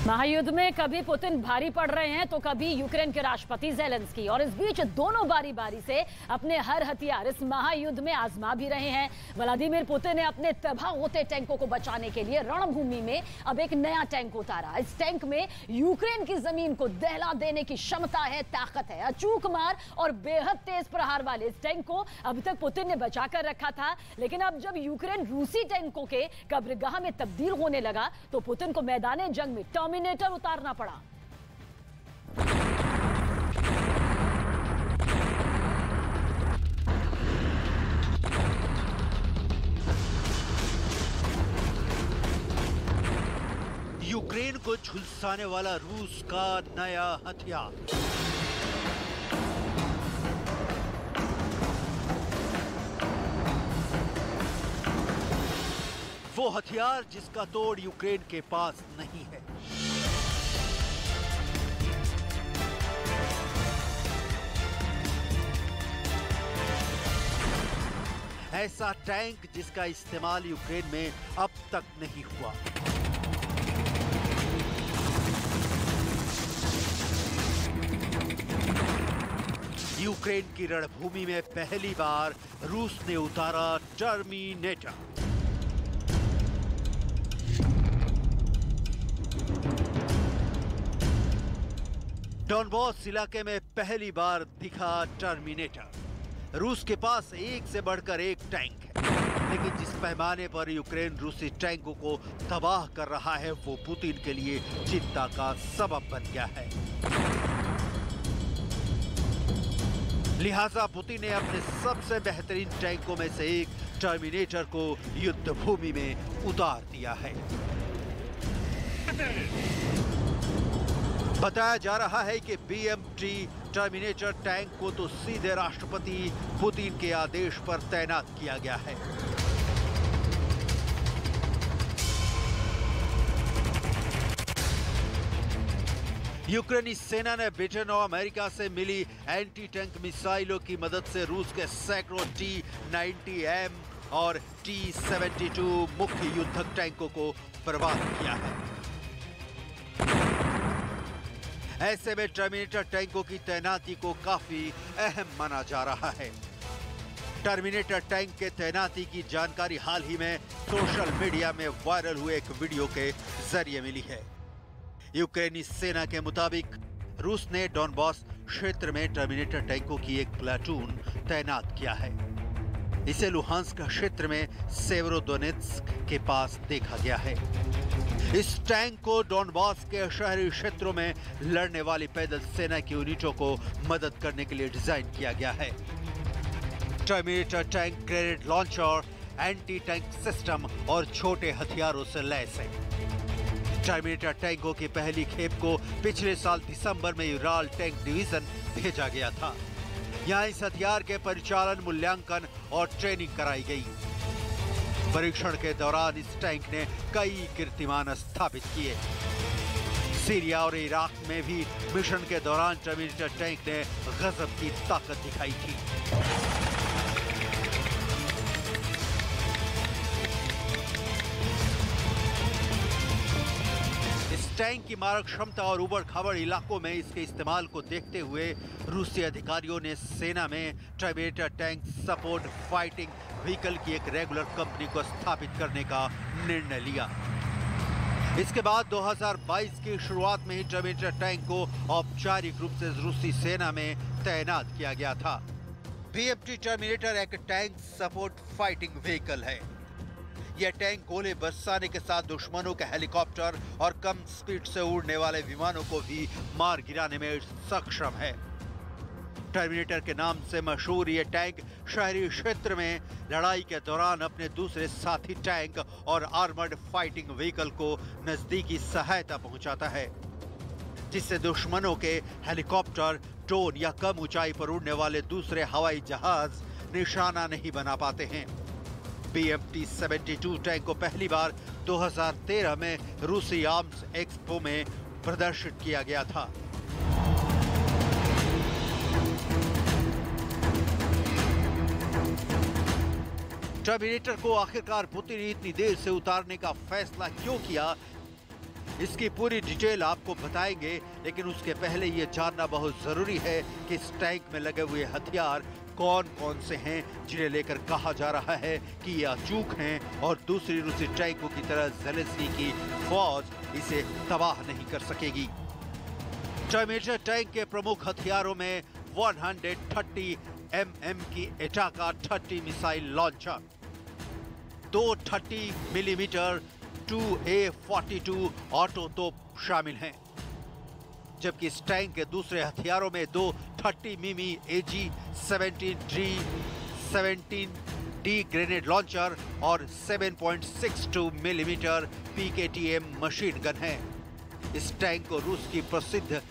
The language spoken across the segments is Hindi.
महायुद्ध में कभी पुतिन भारी पड़ रहे हैं तो कभी यूक्रेन के राष्ट्रपति ज़ेलेंस्की, और इस बीच दोनों बारी बारी से अपने हर हथियार इस महायुद्ध में आजमा भी रहे हैं। व्लादिमीर पुतिन ने अपने तबाह होते टैंकों को बचाने के लिए रणभूमि में अब एक नया टैंक उतारा। इस टैंक में यूक्रेन की जमीन को दहला देने की क्षमता है, ताकत है। अचूक मार और बेहद तेज प्रहार वाले इस टैंक को अभी तक पुतिन ने बचा कर रखा था, लेकिन अब जब यूक्रेन रूसी टैंकों के कब्रगाह में तब्दील होने लगा तो पुतिन को मैदान जंग में टर्मिनेटर उतारना पड़ा। यूक्रेन को झुलसाने वाला रूस का नया हथियार। वो हथियार जिसका तोड़ यूक्रेन के पास नहीं है। ऐसा टैंक जिसका इस्तेमाल यूक्रेन में अब तक नहीं हुआ। यूक्रेन की रणभूमि में पहली बार रूस ने उतारा टर्मिनेटर। डॉनबॉस इलाके में पहली बार दिखा टर्मिनेटर। रूस के पास एक से बढ़कर एक टैंक है, लेकिन जिस पैमाने पर यूक्रेन रूसी टैंकों को तबाह कर रहा है वो पुतिन के लिए चिंता का सबब बन गया है। लिहाजा पुतिन ने अपने सबसे बेहतरीन टैंकों में से एक टर्मिनेटर को युद्ध भूमि में उतार दिया है। बताया जा रहा है कि बीएमटी टर्मिनेटर टैंक को तो सीधे राष्ट्रपति पुतिन के आदेश पर तैनात किया गया है। यूक्रेनी सेना ने ब्रिटेन और अमेरिका से मिली एंटी टैंक मिसाइलों की मदद से रूस के सैकड़ों T-90M और T-72 मुख्य युद्धक टैंकों को बर्बाद किया है। ऐसे में टर्मिनेटर टैंकों की तैनाती को काफी अहम माना जा रहा है। टर्मिनेटर टैंक के तैनाती की जानकारी हाल ही में सोशल मीडिया में वायरल हुए एक वीडियो के जरिए मिली है। यूक्रेनी सेना के मुताबिक रूस ने डॉनबॉस क्षेत्र में टर्मिनेटर टैंकों की एक प्लाटून तैनात किया है। इसे लुहांस्क क्षेत्र में सेवेरोदोनेत्स्क के पास देखा गया है। इस टैंक को डॉनबॉस के शहरी क्षेत्रों में लड़ने वाली पैदल सेना की यूनिटों को मदद करने के लिए डिजाइन किया गया है। Terminator tank grenade launcher, anti tank system और छोटे हथियारों से लैस है। टर्मिनेटर टैंकों की पहली खेप को पिछले साल दिसंबर में यूराल टैंक डिवीजन भेजा गया था। यहां इस हथियार के परिचालन, मूल्यांकन और ट्रेनिंग कराई गई। परीक्षण के दौरान इस टैंक ने कई कीर्तिमान स्थापित किए। सीरिया और इराक में भी मिशन के दौरान टर्मिनेटर टैंक ने गजब की ताकत दिखाई थी। टैंक की मारक क्षमता और उबड़ खाबड़ इलाकों में इसके इस्तेमाल को देखते हुए रूसी अधिकारियों ने सेना में terminator tank support fighting vehicle की एक रेगुलर कंपनी को स्थापित करने का निर्णय लिया। इसके बाद 2022 की शुरुआत में ही टर्मिनेटर टैंक को औपचारिक रूप से रूसी सेना में तैनात किया गया था। बीएमटी टर्मिनेटर एक टैंक सपोर्ट फाइटिंग व्हीकल है। यह टैंक गोले बरसाने के साथ दुश्मनों के हेलीकॉप्टर और कम स्पीड से उड़ने वाले विमानों को भी मार गिराने में सक्षम है। टर्मिनेटर के नाम से मशहूर यह टैंक शहरी क्षेत्र में लड़ाई के दौरान अपने दूसरे साथी टैंक और आर्मर्ड फाइटिंग व्हीकल को नजदीकी सहायता पहुंचाता है, जिससे दुश्मनों के हेलीकॉप्टर, ड्रोन या कम ऊंचाई पर उड़ने वाले दूसरे हवाई जहाज निशाना नहीं बना पाते हैं। BMT-72 टैंक को पहली बार 2013 में रूसी आर्म्स एक्सपो में प्रदर्शित किया गया था। टर्मिनेटर को आखिरकार पुतिन ने इतनी देर से उतारने का फैसला क्यों किया, इसकी पूरी डिटेल आपको बताएंगे, लेकिन उसके पहले ये जानना बहुत जरूरी है कि इस टैंक में लगे हुए हथियार कौन कौन से हैं जिन्हें लेकर कहा जा रहा है कि ये अचूक हैं और दूसरी रूसी टैंकों की तरह ज़ेलेंस्की की फौज इसे तबाह नहीं कर सकेगी। टर्मिनेटर टैंक के प्रमुख हथियारों में 130 mm की एटाका 30 missile launcher, 2 30 millimetre 2A42 auto तोप शामिल हैं, जबकि इस टैंक के दूसरे हथियारों में 2 30 मिमी AG-17D ग्रेनेड लॉन्चर और 7.62 मिलीमीटर PKTM मशीन गन है। इस टैंक को रूस की प्रसिद्ध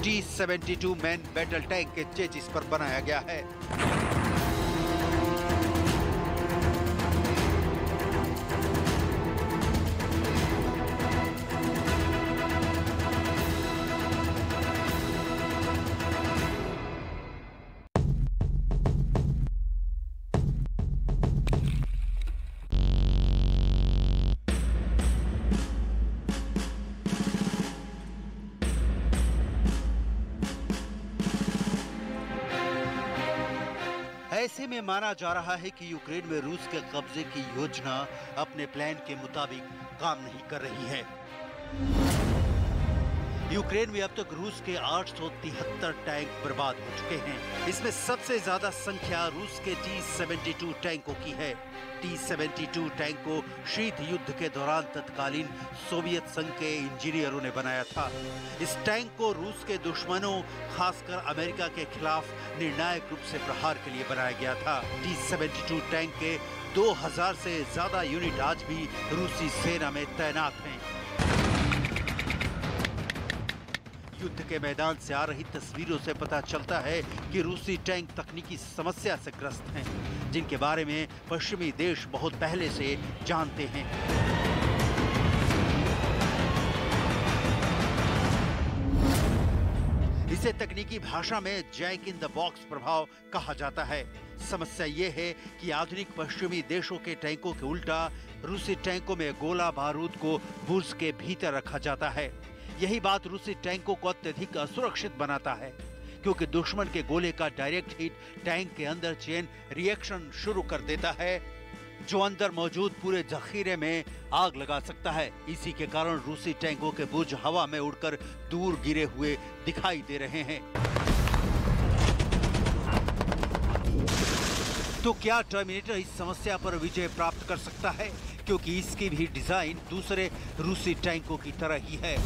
T-72 मैन बैटल टैंक के चेसिस पर बनाया गया है। ऐसे में माना जा रहा है कि यूक्रेन में रूस के कब्जे की योजना अपने प्लान के मुताबिक काम नहीं कर रही है। यूक्रेन में अब तक रूस के 873 टैंक बर्बाद हो चुके हैं। इसमें सबसे ज्यादा संख्या रूस के T-72 टैंकों की है। T-72 टैंक को शीत युद्ध के दौरान तत्कालीन सोवियत संघ के इंजीनियरों ने बनाया था। इस टैंक को रूस के दुश्मनों, खासकर अमेरिका के खिलाफ निर्णायक रूप से प्रहार के लिए बनाया गया था। T-72 टैंक के 2000 से ज्यादा यूनिट आज भी रूसी सेना में तैनात हैं। युद्ध के मैदान से आ रही तस्वीरों से पता चलता है कि रूसी टैंक तकनीकी समस्या से ग्रस्त हैं, जिनके बारे में पश्चिमी देश बहुत पहले से जानते हैं। इसे तकनीकी भाषा में जैक इन द बॉक्स प्रभाव कहा जाता है। समस्या यह है कि आधुनिक पश्चिमी देशों के टैंकों के उल्टा रूसी टैंकों में गोला बारूद को बुर्ज के भीतर रखा जाता है। यही बात रूसी टैंकों को अत्यधिक असुरक्षित बनाता है, क्योंकि दुश्मन के गोले का डायरेक्ट हिट टैंक के अंदर चेन रिएक्शन शुरू कर देता है, जो अंदर मौजूद पूरे जखीरे में आग लगा सकता है। इसी के कारण रूसी टैंकों के बुर्ज हवा में उड़कर दूर गिरे हुए दिखाई दे रहे हैं। तो क्या टर्मिनेटर इस समस्या पर विजय प्राप्त कर सकता है, क्योंकि इसकी भी डिजाइन दूसरे रूसी टैंकों की तरह ही है।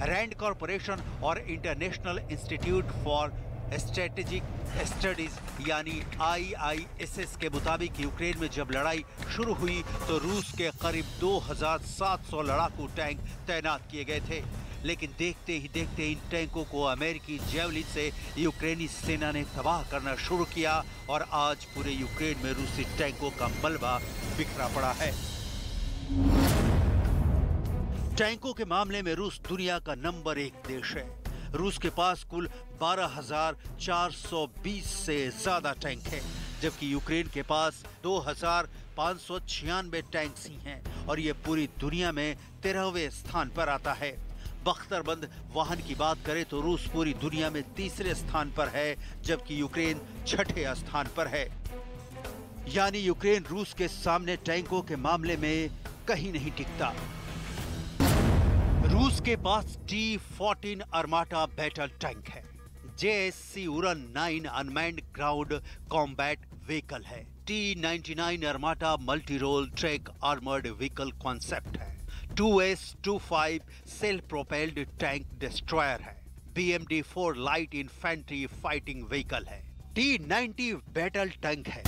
रैंड कॉर्पोरेशन और international institute for strategic studies यानी IISS के मुताबिक यूक्रेन में जब लड़ाई शुरू हुई तो रूस के करीब 2700 लड़ाकू टैंक तैनात किए गए थे, लेकिन देखते ही देखते इन टैंकों को अमेरिकी जेवलिन से यूक्रेनी सेना ने तबाह करना शुरू किया और आज पूरे यूक्रेन में रूसी टैंकों का मलबा बिखरा पड़ा है। टैंकों के मामले में रूस दुनिया का नंबर 1 देश है। रूस के पास कुल 12,420 से ज्यादा टैंक हैं, जबकि यूक्रेन के पास 2,596 टैंक्स ही हैं और ये पूरी दुनिया में 13वें स्थान पर आता है। बख्तरबंद वाहन की बात करें तो रूस पूरी दुनिया में 3रे स्थान पर है, जबकि यूक्रेन 6ठे स्थान पर है। यानी यूक्रेन रूस के सामने टैंकों के मामले में कहीं नहीं टिकता। रूस के पास T-14 आर्माटा बैटल टैंक है। JSC Uran 9 unmanned ground combat vehicle है। T-99 Armata multi role track armoured vehicle concept है। 2S-25 self propelled tank destroyer है। BMD-4 light infantry fighting vehicle है। T-90 बैटल टैंक है।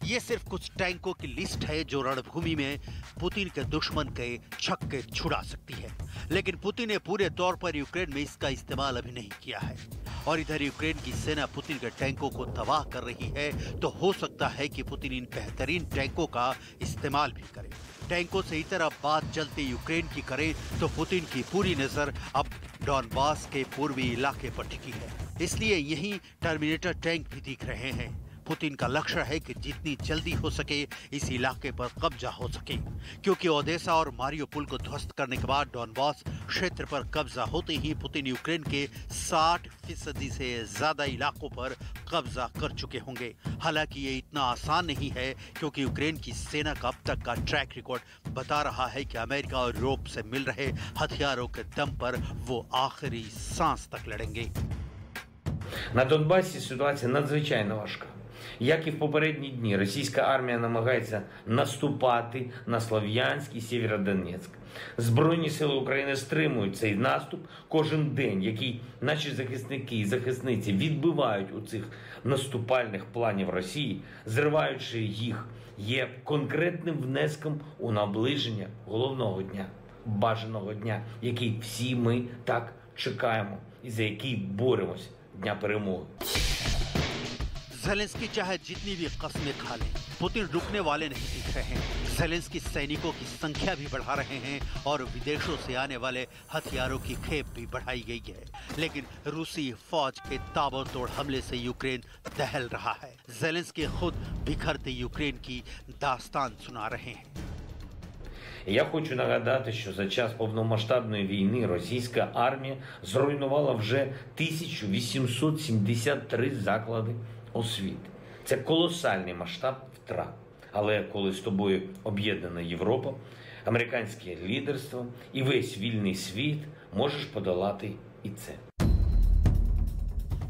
ये सिर्फ कुछ टैंकों की लिस्ट है जो रणभूमि में पुतिन के दुश्मन के छक्के छुड़ा सकती है, लेकिन पुतिन ने पूरे तौर पर यूक्रेन में इसका इस्तेमाल अभी नहीं किया है। और इधर यूक्रेन की सेना पुतिन के टैंकों को तबाह कर रही है, तो हो सकता है कि पुतिन इन बेहतरीन टैंकों का इस्तेमाल भी करे। टैंकों से इतर अब बात चलती यूक्रेन की करें तो पुतिन की पूरी नजर अब डॉनबास के पूर्वी इलाके पर टिकी है, इसलिए यहीं टर्मिनेटर टैंक भी दिख रहे हैं। पुतिन का लक्ष्य है कि जितनी जल्दी हो सके इस इलाके पर कब्जा हो सके, क्योंकि ओडेसा और मारियोपोल को ध्वस्त करने के बाद डॉनबास क्षेत्र पर कब्जा होते ही पुतिन यूक्रेन के 60% से ज्यादा इलाकों पर कब्जा कर चुके होंगे। हालांकि ये इतना आसान नहीं है, क्योंकि यूक्रेन की सेना का अब तक का ट्रैक रिकॉर्ड बता रहा है कि अमेरिका और यूरोप से मिल रहे हथियारों के दम पर वो आखिरी सांस तक लड़ेंगे। На Донбасі ситуація надзвичайно важка. Як і в попередні дні, російська армія намагається наступати на Слов'янськ і Сєвєродонецьк. Збройні сили України стримують цей наступ кожен день, який наші захисники і захисниці відбивають у цих наступальних планів Росії, зриваючи їх, є конкретним внеском у наближення головного дня, бажаного дня, який всі ми так чекаємо і за який боремось, дня перемоги. ज़ेलेंस्की चाहे जितनी भी कस्में खा लें, पुतिन रुकने वाले नहीं दिख रहे हैं। ज़ेलेंस्की सैनिकों की संख्या भी बढ़ा रहे हैं और विदेशों से आने वाले हथियारों की खेप भी बढ़ाई गई है, लेकिन रूसी फौज के ताबड़तोड़ हमले से यूक्रेन दहल रहा है। ज़ेलेंस्की खुद बिखरते यूक्रेन की दास्तान सुना रहे हैं। Я хочу нагадати, що за час повномасштабної війни російська армія зруйнувала вже 1873 заклади освіти. Це колосальний масштаб втрат. Але коли з тобою об'єднана Європа, американське лідерство і весь вільний світ, можеш подолати і це.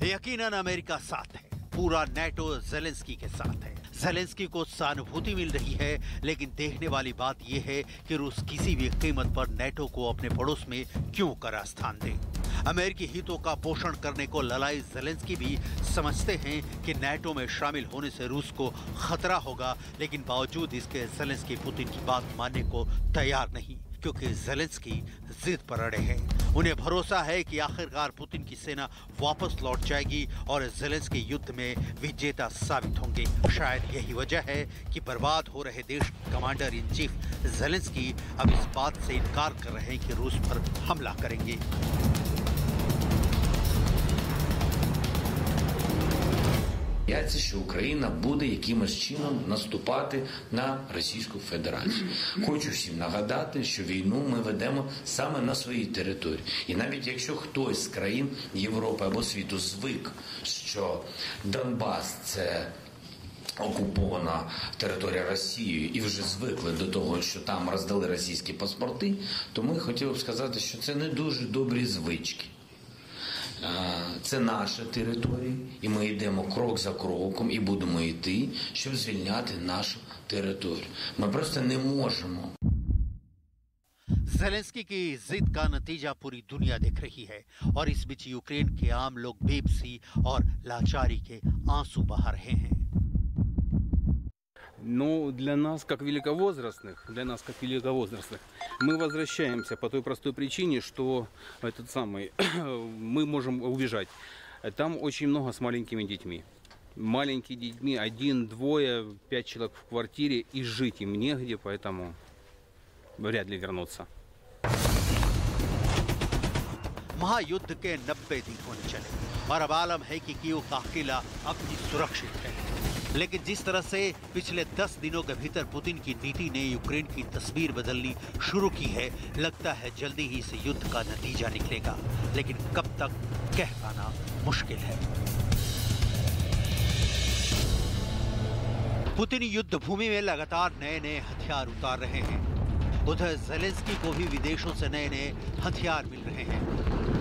यकीनन अमेरिका साथ है, पूरा नेटो ज़ेलेंस्की के साथ है। ज़ेलेंस्की को सहानुभूति मिल रही है, लेकिन देखने वाली बात यह है कि रूस किसी भी कीमत पर नेटो को अपने पड़ोस में क्यों कर स्थान दे। अमेरिकी हितों का पोषण करने को ललाई ज़ेलेंस्की भी समझते हैं कि नेटो में शामिल होने से रूस को खतरा होगा, लेकिन बावजूद इसके ज़ेलेंस्की पुतिन की बात मानने को तैयार नहीं, क्योंकि ज़ेलेंस्की जिद पर अड़े हैं। उन्हें भरोसा है कि आखिरकार पुतिन की सेना वापस लौट जाएगी और ज़ेलेंस्की युद्ध में विजेता साबित होंगे। शायद यही वजह है कि बर्बाद हो रहे देश कमांडर इन चीफ ज़ेलेंस्की अब इस बात से इनकार कर रहे हैं कि रूस पर हमला करेंगे। Бояться, що Україна буде якимось чином наступати на Російську Федерацію. Хочу всім нагадати, що війну ми ведемо саме на своїй території. І навіть якщо хтось з країн Європи або світу звик, що Донбас – це окупована територія Росією і вже звикли до того, що там роздали російські паспорти, то ми хотіли б сказати, що це не дуже добрі звички. Це наша територія, і ми йдемо крок за кроком і будемо йти, щоб звільняти нашу територію. Ми просто не можемо. ज़ेलेंस्की की जिद का नतीजा पूरी दुनिया देख रही है और इस बीच यूक्रेन के आम लोग बेबसी और लाचारी के आंसू बहा रहे हैं। Но для нас, как великовозрастных, мы возвращаемся по той простой причине, что мы можем убежать. Там очень много с маленькими детьми. Маленькие детьми, 1, 2, 5 человек в квартире, и жить им негде, поэтому вряд ли вернуться. महायुद्ध के 90 दिन होने चले और अब आलम है कि कीव का किला अब भी सुरक्षित है, लेकिन जिस तरह से पिछले 10 दिनों के भीतर पुतिन की नीति ने यूक्रेन की तस्वीर बदलनी शुरू की है, लगता है जल्दी ही इस युद्ध का नतीजा निकलेगा, लेकिन कब तक कह पाना मुश्किल है। पुतिन युद्ध भूमि में लगातार नए नए हथियार उतार रहे हैं। उधर ज़ेलेंस्की को भी विदेशों से नए नए हथियार मिल रहे हैं।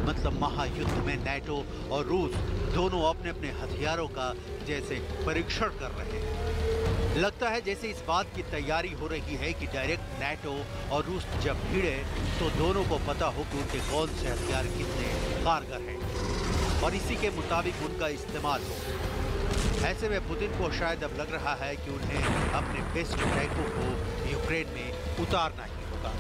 मतलब महायुद्ध में नेटो और रूस दोनों अपने अपने हथियारों का जैसे परीक्षण कर रहे हैं। लगता है जैसे इस बात की तैयारी हो रही है कि डायरेक्ट नेटो और रूस जब भिड़े तो दोनों को पता हो कि उनके कौन से हथियार कितने कारगर हैं और इसी के मुताबिक उनका इस्तेमाल हो। ऐसे में पुतिन को शायद अब लग रहा है कि उन्हें अपने बेस्ट टैंकों को यूक्रेन में उतारना ही होगा।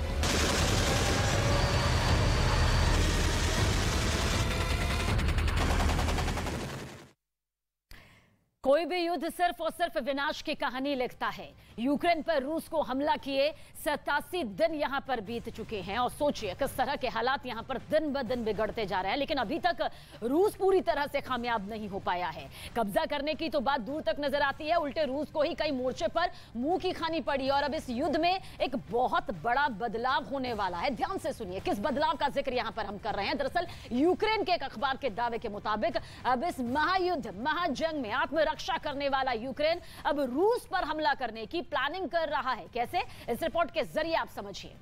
कोई भी युद्ध सिर्फ और सिर्फ विनाश की कहानी लिखता है। यूक्रेन पर रूस को हमला किए 87 दिन यहां पर बीत चुके हैं और सोचिए किस तरह के हालात यहां पर दिन ब दिन बिगड़ते जा रहे हैं। लेकिन अभी तक रूस पूरी तरह से कामयाब नहीं हो पाया है। कब्जा करने की तो बात दूर तक नजर आती है, उल्टे रूस को ही कई मोर्चे पर मुंह की खानी पड़ी। और अब इस युद्ध में एक बहुत बड़ा बदलाव होने वाला है। ध्यान से सुनिए किस बदलाव का जिक्र यहां पर हम कर रहे हैं। दरअसल यूक्रेन के एक अखबार के दावे के मुताबिक अब इस महायुद्ध महाजंग में रक्षा करने वाला यूक्रेन अब रूस पर हमला करने की प्लानिंग कर रहा है। कैसे, इस रिपोर्ट के जरिए आप समझिए।